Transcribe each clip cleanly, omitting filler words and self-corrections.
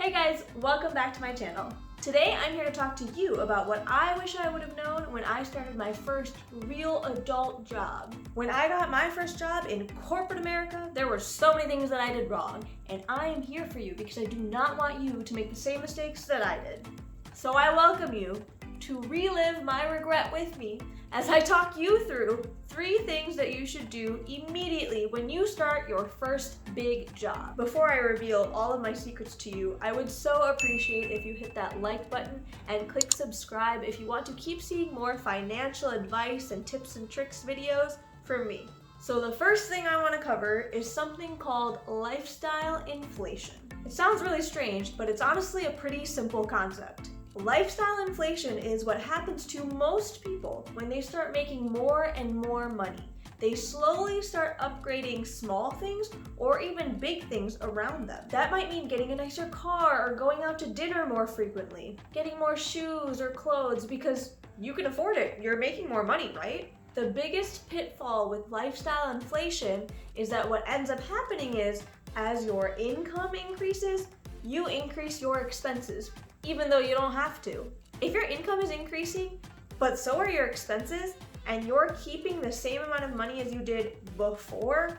Hey guys, welcome back to my channel. Today I'm here to talk to you about what I wish I would have known when I started my first real adult job. When I got my first job in corporate America, there were so many things that I did wrong, and I am here for you because I do not want you to make the same mistakes that I did. So I welcome you to relive my regret with me as I talk you through 3 things that you should do immediately when you start your first big job. Before I reveal all of my secrets to you, I would so appreciate if you hit that like button and click subscribe if you want to keep seeing more financial advice and tips and tricks videos from me. So the first thing I want to cover is something called lifestyle inflation. It sounds really strange, but it's honestly a pretty simple concept. Lifestyle inflation is what happens to most people when they start making more and more money. They slowly start upgrading small things or even big things around them. That might mean getting a nicer car or going out to dinner more frequently, getting more shoes or clothes because you can afford it. You're making more money, right? The biggest pitfall with lifestyle inflation is that what ends up happening is as your income increases, you increase your expenses, even though you don't have to. If your income is increasing, but so are your expenses, and you're keeping the same amount of money as you did before,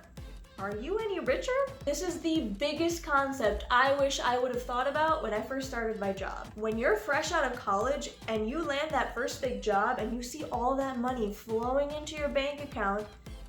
are you any richer? This is the biggest concept I wish I would have thought about when I first started my job. When you're fresh out of college and you land that first big job and you see all that money flowing into your bank account,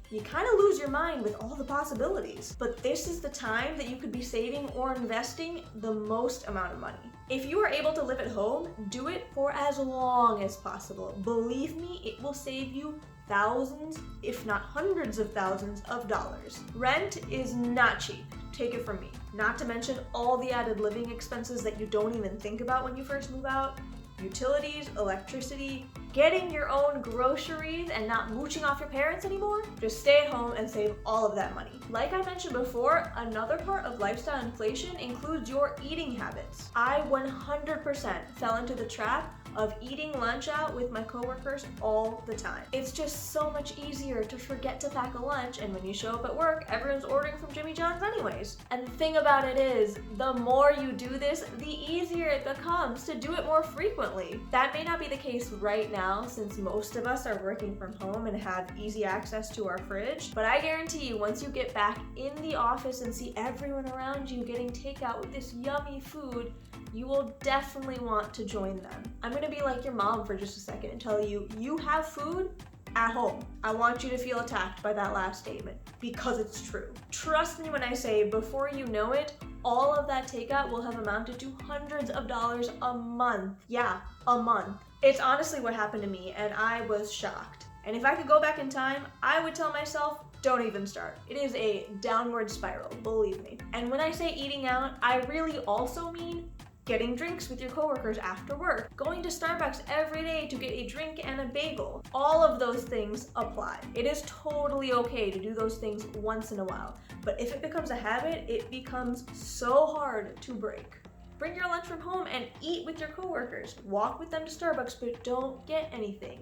you kind of lose your mind with all the possibilities. But this is the time that you could be saving or investing the most amount of money. If you are able to live at home, do it for as long as possible. Believe me, it will save you thousands, if not hundreds of thousands of dollars. Rent is not cheap, take it from me. Not to mention all the added living expenses that you don't even think about when you first move out. Utilities, electricity, getting your own groceries and not mooching off your parents anymore. Just stay at home and save all of that money. Like I mentioned before, another part of lifestyle inflation includes your eating habits. I 100% fell into the trap of eating lunch out with my coworkers all the time. It's just so much easier to forget to pack a lunch, and when you show up at work, everyone's ordering from Jimmy John's anyways. And the thing about it is, the more you do this, the easier it becomes to do it more frequently. That may not be the case right now since most of us are working from home and have easy access to our fridge, but I guarantee you once you get back in the office and see everyone around you getting takeout with this yummy food, you will definitely want to join them. I'm gonna be like your mom for just a second and tell you, you have food at home. I want you to feel attacked by that last statement because it's true. Trust me when I say before you know it, all of that takeout will have amounted to hundreds of dollars a month. Yeah, a month. It's honestly what happened to me and I was shocked. And if I could go back in time, I would tell myself, don't even start. It is a downward spiral, believe me. And when I say eating out, I really also mean getting drinks with your coworkers after work, going to Starbucks every day to get a drink and a bagel. All of those things apply. It is totally okay to do those things once in a while, but if it becomes a habit, it becomes so hard to break. Bring your lunch from home and eat with your coworkers. Walk with them to Starbucks, but don't get anything.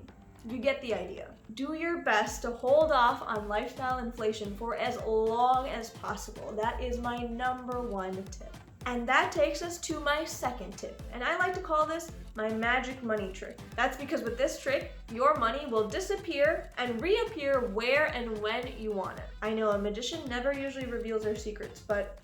You get the idea. Do your best to hold off on lifestyle inflation for as long as possible. That is my #1 tip. And that takes us to my second tip, and I like to call this my magic money trick. That's because with this trick, your money will disappear and reappear where and when you want it. I know a magician never usually reveals their secrets, but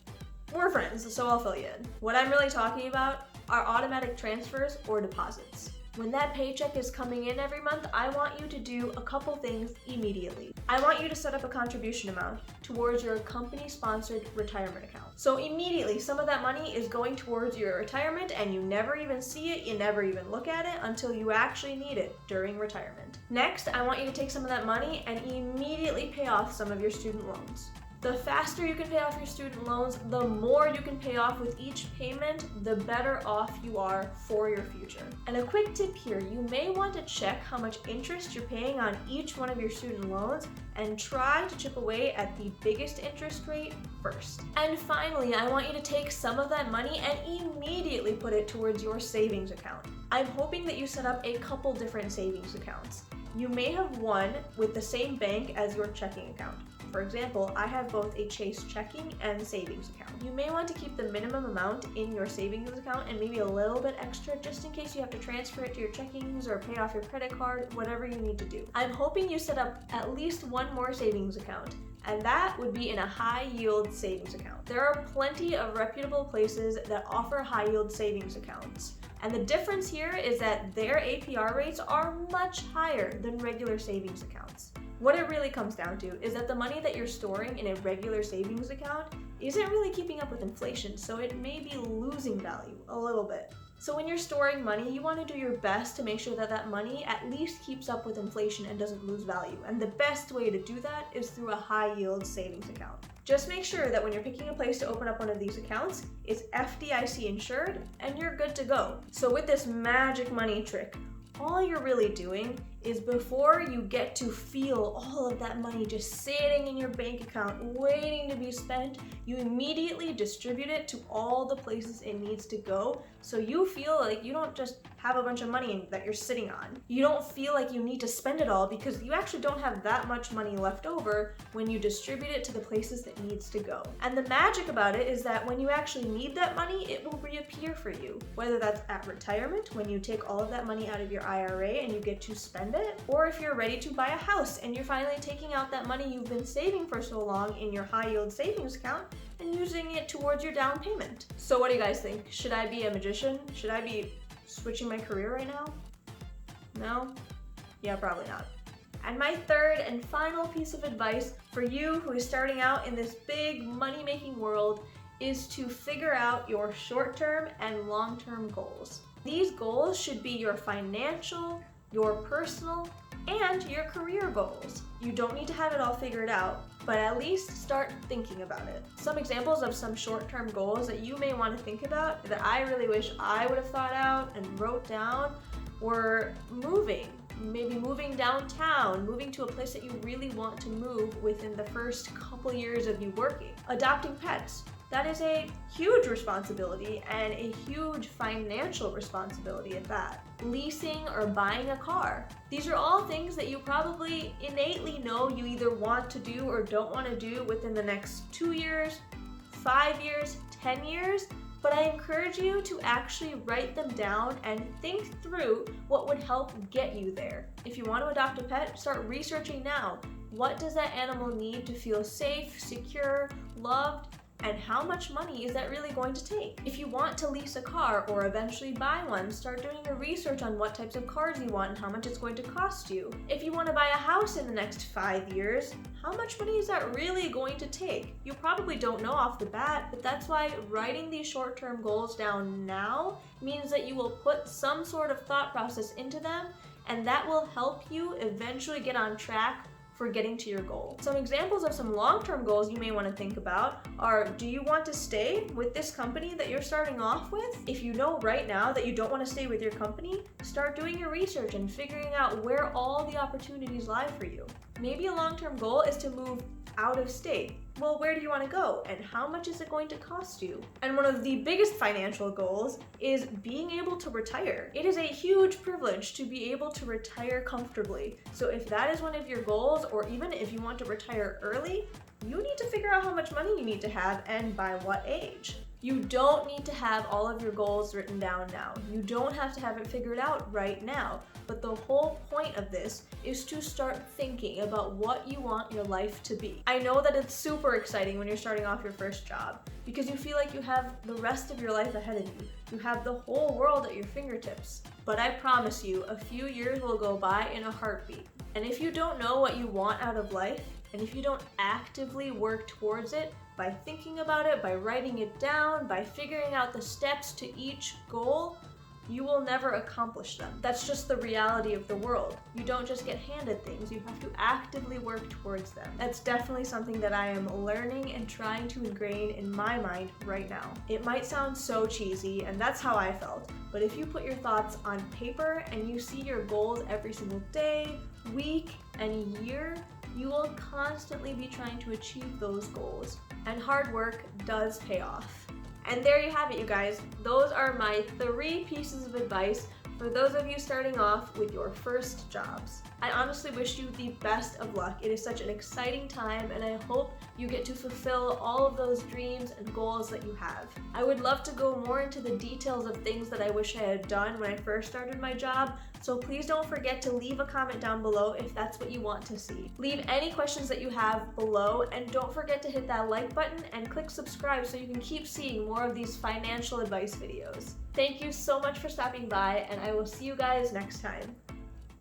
we're friends, so I'll fill you in. What I'm really talking about are automatic transfers or deposits. When that paycheck is coming in every month, I want you to do a couple things immediately. I want you to set up a contribution amount towards your company-sponsored retirement account. So immediately, some of that money is going towards your retirement and you never even see it, you never even look at it until you actually need it during retirement. Next, I want you to take some of that money and immediately pay off some of your student loans. The faster you can pay off your student loans, the more you can pay off with each payment, the better off you are for your future. And a quick tip here, you may want to check how much interest you're paying on each one of your student loans and try to chip away at the biggest interest rate first. And finally, I want you to take some of that money and immediately put it towards your savings account. I'm hoping that you set up a couple different savings accounts. You may have one with the same bank as your checking account. For example, I have both a Chase checking and savings account. You may want to keep the minimum amount in your savings account and maybe a little bit extra just in case you have to transfer it to your checkings or pay off your credit card, whatever you need to do. I'm hoping you set up at least one more savings account, and that would be in a high-yield savings account. There are plenty of reputable places that offer high-yield savings accounts. And the difference here is that their APR rates are much higher than regular savings accounts. What it really comes down to is that the money that you're storing in a regular savings account isn't really keeping up with inflation, so it may be losing value a little bit. So when you're storing money, you want to do your best to make sure that that money at least keeps up with inflation and doesn't lose value. And the best way to do that is through a high-yield savings account. Just make sure that when you're picking a place to open up one of these accounts, it's FDIC insured and you're good to go. So with this magic money trick, all you're really doing is before you get to feel all of that money just sitting in your bank account waiting to be spent, you immediately distribute it to all the places it needs to go, so you feel like you don't just have a bunch of money that you're sitting on. You don't feel like you need to spend it all because you actually don't have that much money left over when you distribute it to the places that needs to go. And the magic about it is that when you actually need that money, it will reappear for you. Whether that's at retirement, when you take all of that money out of your IRA and you get to spend it, or if you're ready to buy a house and you're finally taking out that money you've been saving for so long in your high-yield savings account and using it towards your down payment. So what do you guys think? Should I be a magician? Should I be switching my career right now? No? Yeah, probably not. And my third and final piece of advice for you who is starting out in this big money-making world is to figure out your short-term and long-term goals. These goals should be your financial, your personal, and your career goals. You don't need to have it all figured out, but at least start thinking about it. Some examples of some short-term goals that you may want to think about that I really wish I would have thought out and wrote down were moving. Maybe moving downtown, moving to a place that you really want to move within the first couple years of you working. Adopting pets. That is a huge responsibility and a huge financial responsibility at that. Leasing or buying a car. These are all things that you probably innately know you either want to do or don't want to do within the next 2 years, 5 years, 10 years, but I encourage you to actually write them down and think through what would help get you there. If you want to adopt a pet, start researching now. What does that animal need to feel safe, secure, loved, and how much money is that really going to take? If you want to lease a car or eventually buy one, start doing your research on what types of cars you want and how much it's going to cost you. If you want to buy a house in the next 5 years, how much money is that really going to take? You probably don't know off the bat, but that's why writing these short-term goals down now means that you will put some sort of thought process into them, and that will help you eventually get on track for getting to your goal. Some examples of some long-term goals you may want to think about are, do you want to stay with this company that you're starting off with? If you know right now that you don't want to stay with your company, start doing your research and figuring out where all the opportunities lie for you. Maybe a long-term goal is to move out of state. Well, where do you want to go and how much is it going to cost you? And one of the biggest financial goals is being able to retire. It is a huge privilege to be able to retire comfortably. So if that is one of your goals, or even if you want to retire early, you need to figure out how much money you need to have and by what age. You don't need to have all of your goals written down now. You don't have to have it figured out right now. But the whole point of this is to start thinking about what you want your life to be. I know that it's super exciting when you're starting off your first job because you feel like you have the rest of your life ahead of you. You have the whole world at your fingertips. But I promise you, a few years will go by in a heartbeat. And if you don't know what you want out of life, and if you don't actively work towards it, by thinking about it, by writing it down, by figuring out the steps to each goal, you will never accomplish them. That's just the reality of the world. You don't just get handed things, you have to actively work towards them. That's definitely something that I am learning and trying to ingrain in my mind right now. It might sound so cheesy, and that's how I felt, but if you put your thoughts on paper and you see your goals every single day, week, and year, you will constantly be trying to achieve those goals. And hard work does pay off. And there you have it, you guys. Those are my 3 pieces of advice for those of you starting off with your first jobs. I honestly wish you the best of luck. It is such an exciting time, and I hope you get to fulfill all of those dreams and goals that you have. I would love to go more into the details of things that I wish I had done when I first started my job, so please don't forget to leave a comment down below if that's what you want to see. Leave any questions that you have below, and don't forget to hit that like button and click subscribe so you can keep seeing more of these financial advice videos. Thank you so much for stopping by, and I will see you guys next time.